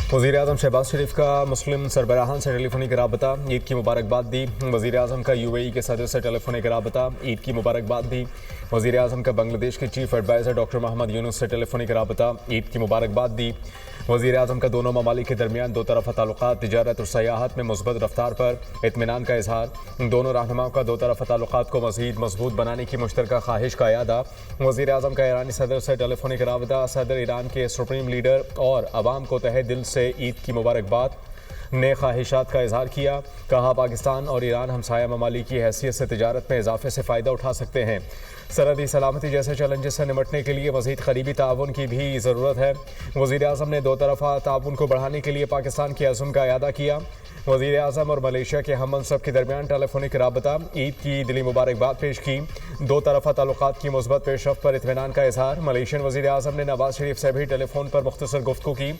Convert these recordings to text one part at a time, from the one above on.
वज़ीर-ए-आज़म शहबाज शरीफ का मुस्लिम सरबराहान से टेलीफोनिक राबता, ईद की मुबारकबाद दी। वज़ीर-ए-आज़म का यूएई के सदर से टेलीफोनिक राबता, ईद की मुबारकबाद दी। वज़ीर-ए-आज़म का बांग्लादेश के chief adviser doctor Mohammad Yunus से टेलीफोनिक राबता, ईद की मुबारकबाद दी। वज़ीर-ए-आज़म का दोनों ममालिक के दरमियान दो तरफ़ा ताल्लुक़ात, तिजारत और सयाहत में मुस्बत रफ्तार पर इत्मीनान का इजहार। दोनों रहनुमाओं का दो तरफ़ा ताल्लुक़ात को मज़ीद मजबूत बनाने की मुश्तरका ख्वाहिश का यादा। वज़ीर-ए-आज़म का ईरानी सदर से टेलीफोनिक राबता, सदर ईरान के सुप्रीम लीडर और अवाम को तहे दिल से ईद की मुबारकबाद ने ख्वाहिशात का इजहार किया। कहा पाकिस्तान और ईरान हमसाया ममालिक की हैसियत से तिजारत में इजाफे से फ़ायदा उठा सकते हैं। सरहदी सलामती जैसे चैलेंजेस से निपटने के लिए मज़ीद करीबी ताउन की भी ज़रूरत है। वज़ीर-ए-आज़म ने दो तरफ़ा ताउन को बढ़ाने के लिए पाकिस्तान के अज़्म का इयादा किया। वज़ीर-ए-आज़म और मलेशिया के हम मनसब के दरमियान टेलीफोनिक राबता, ईद की दिली मुबारकबाद पेश की। दो तरफ़ा ताल्लुक़ात की मुस्बत पेशरफ्त पर इत्मीनान का इजहार। मलेशियन वज़ीर-ए-आज़म ने नवाज शरीफ से भी टेलीफोन पर मुख्तसर गुफ्तगू की।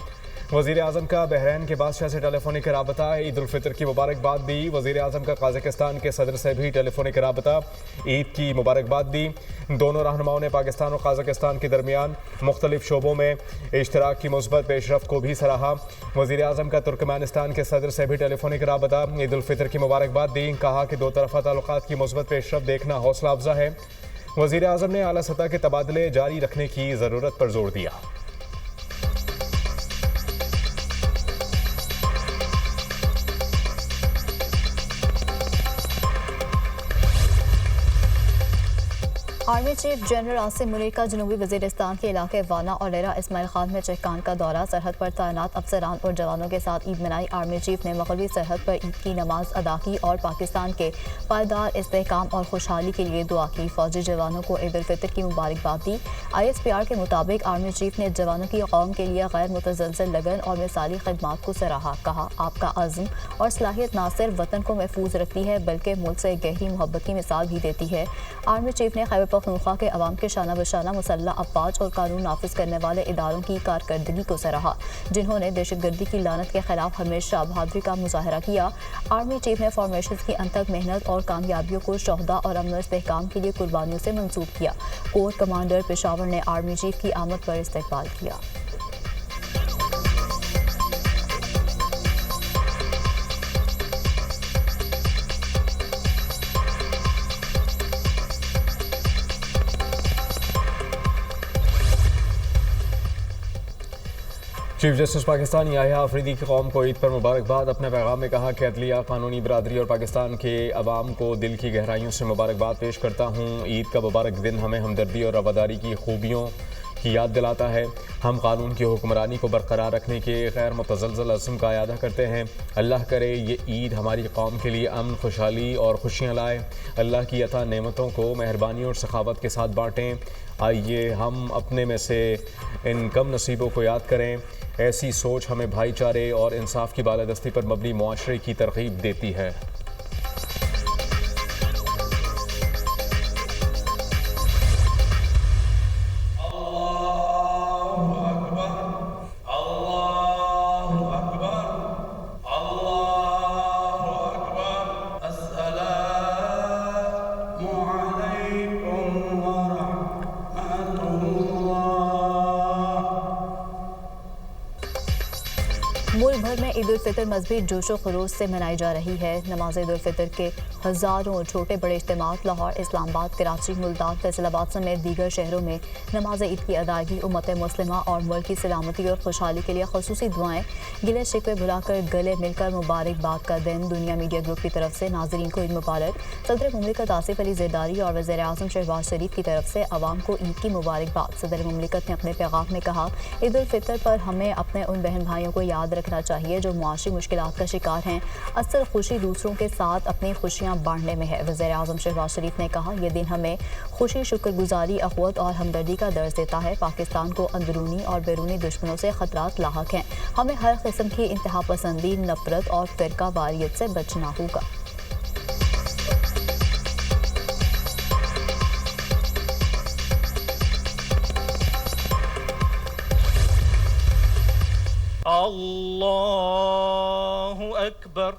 वज़ीर-ए-आज़म का बहरैन के बादशाह से टेलीफोनिक राबता, ईद उल फितर की मुबारकबाद दी। वज़ीर-ए-आज़म का कज़ाकिस्तान के सदर से भी टेलीफोनिक राबता, ईद की मुबारकबाद दी। दोनों रहनुमाओं ने पाकिस्तान और कज़ाकिस्तान के दरमियान मुख्तलिफ शोबों में इश्तराक की मुस्बत पेशरफ्त को भी सराहा। वज़ीर-ए-आज़म का तुर्कमेनिस्तान के सदर से भी टेलीफोनिक राबता, ईद उल फितर की मुबारकबाद दी। कहा कि दो तरफ़ा ताल्लुक़ात की मुस्बत पेशरफ्त देखना हौसला अफजा है। वज़ीर-ए-आज़म ने आला सतह के तबादले जारी रखने की ज़रूरत पर जोर दिया। Army chief general Asim Munir का जनूबी वज़ीरिस्तान के इलाके वाना और डेरा इस्माइल खान में चहकान का दौरा। सरहद पर तैनात अफसरान और जवानों के साथ ईद मनाई। आर्मी चीफ ने मगरबी सरहद पर ईद की नमाज अदा की और पाकिस्तान के पायदार इस्तेहकाम और खुशहाली के लिए दुआ की। फौजी जवानों को ईद उल फितर की मुबारकबाद दी। ISPR के मुताबिक आर्मी चीफ ने जवानों की कौम के लिए गैर मुतज़लज़ल लगन और मिसाली खदमात को सराहा। कहा आपका अज़्म और सलाहियत न सिर्फ वतन को महफूज रखती है बल्कि मुल्क से गहरी मोहब्बत की मिसाल भी देती है। आर्मी चीफ ने खैबर पख्तूनख्वा के अवाम के शाना बशाना मुसल्लह अफवाज और कानून नाफिज करने वाले इदारों की कारकर्दगी को सराहा, जिन्होंने दहशतगर्दी की लानत के खिलाफ हमेशा बहादुरी का मुजाहरा किया। आर्मी चीफ ने फॉर्मेशन की अनथक मेहनत और कामयाबियों को शोहदा और अमन इस्तेहकाम के लिए कुर्बानियों से मंसूब किया। कोर कमांडर पेशावर ने आर्मी चीफ की आमद पर इस्तकबाल किया। चीफ जस्टिस पाकिस्तान याहिया आफरीदी की कौम को ईद पर मुबारकबाद। अपने पैगाम में कहा कि अदलिया, कानूनी बरादरी और पाकिस्तान के अवाम को दिल की गहराइयों से मुबारकबाद पेश करता हूँ। ईद का मुबारक दिन हमें हमदर्दी और रवादारी की खूबियों की याद दिलाता है। हम कानून की हुक्मरानी को बरकरार रखने के गैर मुतज़लज़ल अज़्म का इरादा करते हैं। अल्लाह करे ये ईद हमारी कौम के लिए अमन, खुशहाली और खुशियाँ लाए। अल्लाह की अता नेमतों को मेहरबानी और सखावत के साथ बाँटें। आइए हम अपने में से इन कम नसीबों को याद करें। ऐसी सोच हमें भाईचारे और इंसाफ की बालादस्ती पर मबनी मुआशरे की तरगीब देती है। मुल्क भर में ईद उल फितर मज़हबी जोशो खरोश से मनाई जा रही है। नमाज ईद उल फितर के हज़ारों छोटे बड़े इज्तिमात लाहौर, इस्लामाबाद, कराची, मुल्तान, फैसलाबाद समेत दीगर शहरों में नमाज ईद की अदायगी उम्मत मुस्लिमा और मुल्क की सलामती और खुशहाली के लिए ख़ुसूसी दुआएं, गिले शिकवे भुलाकर गले मिलकर मुबारकबाद का दिन। दुनिया मीडिया ग्रुप की तरफ से नाज़रीन को ईद मुबारक। सदर मुमलिकत आसिफ अली ज़रदारी और वज़ीर-ए-आज़म शहबाज शरीफ की तरफ से अवाम को ईद की मुबारकबाद। सदर मुमलिकत ने अपने पैगाम में कहा, ईद उल फितर पर हमें अपने उन बहन भाइयों को याद रखना चाहिए जो मुआशी मुश्किलात का शिकार हैं। असल खुशी दूसरों के साथ अपनी खुशियाँ बांटने में है। वज़ीर-ए-आज़म शहबाज शरीफ ने कहा, यह दिन हमें खुशी, शुक्रगुजारी, अख़ुवत और हमदर्दी का दर्स देता है। पाकिस्तान को अंदरूनी और बैरूनी दुश्मनों से ख़तरात लाहक हैं। हमें हर किस्म की इंतहा पसंदी, नफरत और फ़िरका वारियत से बचना होगा। अल्लाहु अकबर,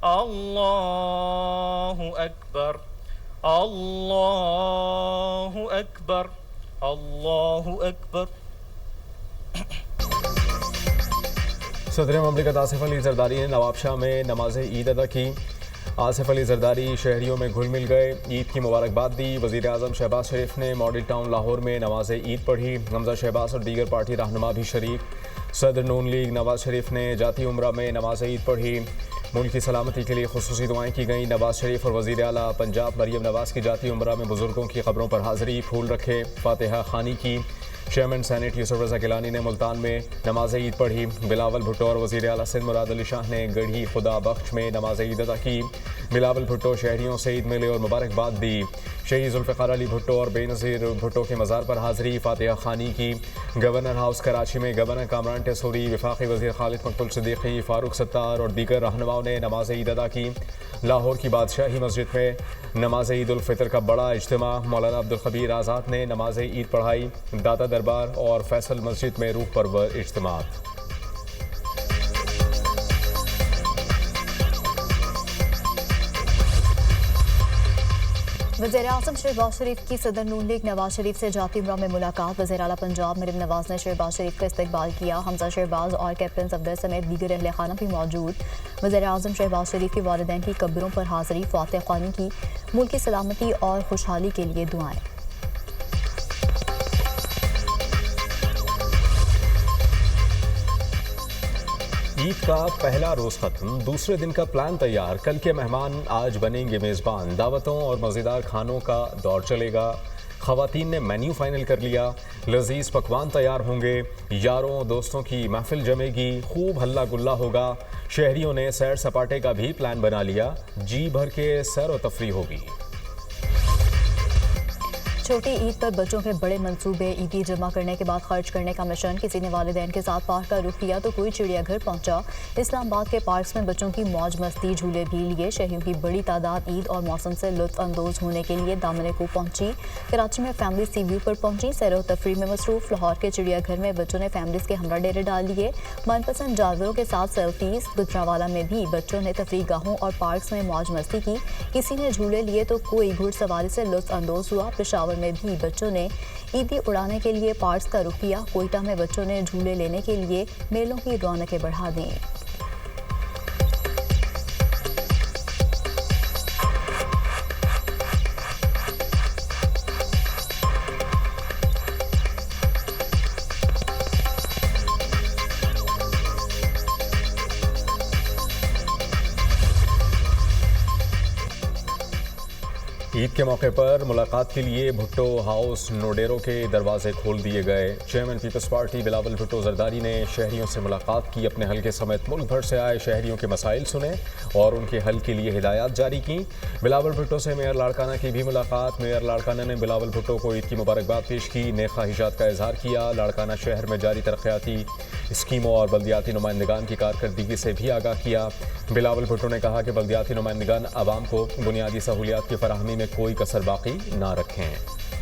अल्लाहु अकबर, अल्लाहु अकबर, अल्लाहु अकबर। सदर ममलिकत आसिफ अली जरदारी ने नवाबशाह में नमाज ईद अदा की। आसिफ अली जरदारी शहरियों में घुल मिल गए, ईद की मुबारकबाद दी। वज़ीर आज़म शहबाज शरीफ ने मॉडल टाउन लाहौर में नमाज ईद पढ़ी। हमजा शहबाज और दीगर पार्टी रहनुमा भी शरीक। सदर नून लीग नवाज शरीफ ने जाती उम्रा में नमाज ईद पढ़ी। मुल्क की सलामती के लिए खुसूसी दुआएं की गई। नवाज शरीफ और वज़ीर आला पंजाब मरियम नवाज की जाती उम्रा में बुजुर्गों की खबरों पर हाजिरी, फूल रखे, फातिहा खानी की। चेयरमैन सेनेट यूसुफ रज़ा गिलानी ने मुल्तान में नमाज ईद पढ़ी। बिलावल भुट्टो और वज़ीर आला सिंध मुराद अली शाह ने गढ़ी खुदा बख्श में नमाज ईद अदा की। बिलावल भुट्टो शहरियों से ईद मिले और मुबारकबाद दी। शहीद जुल्फ़िकार अली भुट्टो और बेनज़ीर भुट्टो के मज़ार पर हाज़री, फातिहा खानी की। गवर्नर हाउस कराची में गवर्नर कामरान टेसूरी, वफाकी वज़ीर खालिद मकबूल सिद्दीकी, फ़ारूक सत्तार और दीगर रहनुमाओं ने नमाज ईद अदा की। लाहौर की बादशाही मस्जिद में नमाज ईद उल फ़ितर का बड़ा इज्तिमा, मौलाना अब्दुल खबीर आज़ाद ने नमाज ईद पढ़ाई। दाता दरबार और फैसल मस्जिद में रूह परवर इज्तिमात। वज़ीर आज़म शहबाज शरीफ की सदर नून लीग नवाज शरीफ से जाती उम्रा में मुलाकात। वज़ीर आला पंजाब मरियम नवाज ने शहबाज शरीफ का इस्तकबाल किया। हमजा शहबाज और कैप्टन सफदर समेत दीगर अहले खाना भी मौजूद। वज़ीर आज़म शहबाज शरीफ के वालिदैन की कब्रों पर हाज़री, फातिहा ख़्वानी की। मुल्क की सलामती और खुशहाली के लिए दुआएं। ईद का पहला रोज़ ख़त्म, दूसरे दिन का प्लान तैयार। कल के मेहमान आज बनेंगे मेज़बान। दावतों और मज़ेदार खानों का दौर चलेगा। ख़वातीन ने मेन्यू फाइनल कर लिया। लजीज पकवान तैयार होंगे। यारों दोस्तों की महफिल जमेगी। खूब हल्ला गुल्ला होगा। शहरियों ने सैर सपाटे का भी प्लान बना लिया। जी भर के सैर व तफरी होगी। छोटी ईद पर बच्चों के बड़े मंसूबे, ईदी जमा करने के बाद खर्च करने का मिशन। किसी ने वालिदैन के साथ पार्क का रुख किया तो कोई चिड़ियाघर पहुंचा। इस्लामाबाद के पार्क्स में बच्चों की मौज मस्ती, झूले भी लिए। शहरियों की बड़ी तादाद ईद और मौसम से लुत्फ अंदोज होने के लिए दामने को पहुंची। कराची में फैमिली सी व्यू पर पहुंची। सैर व तफरी में मसरूफ। लाहौर के चिड़ियाघर में बच्चों ने फैमिलीज के हमरा डेरे डाल लिए। मनपसंद जानवरों के साथ सेल्फीज। गुजरावाला में भी बच्चों ने तफरी गाहों और पार्क्स में मौज मस्ती की। किसी ने झूले लिए तो कोई घुड़सवारी से लुत्फ अंदोज हुआ। पेशावर में भी बच्चों ने ईदी उड़ाने के लिए पार्क्स का रुख किया। कोयटा में बच्चों ने झूले लेने के लिए मेलों की रौनकें बढ़ा दी। ईद के मौके पर मुलाकात के लिए भुट्टो हाउस नोडेरो के दरवाजे खोल दिए गए। Chairman people's party Bilawal Bhutto Zardari ने शहरियों से मुलाकात की। अपने हल्के समेत मुल्क भर से आए शहरियों के मसाइल सुने और उनके हल के लिए हिदायत जारी की। बिलावल भुट्टो से मेयर लाड़काना की भी मुलाकात। मेयर लाड़काना ने बिलावल भुट्टो को ईद की मुबारकबाद पेश की। नेक ख्वाहिशात का इजहार किया। लाड़काना शहर में जारी तरक्याती स्कीमों और बल्दियाती नुमाइंदगान की कारकर्दगी से भी आगाह किया। बिलावल भुट्टो ने कहा कि बल्दियाती नुमाइंदगान आवाम को बुनियादी सहूलियात की फराहमी में कोई कसर बाकी ना रखें।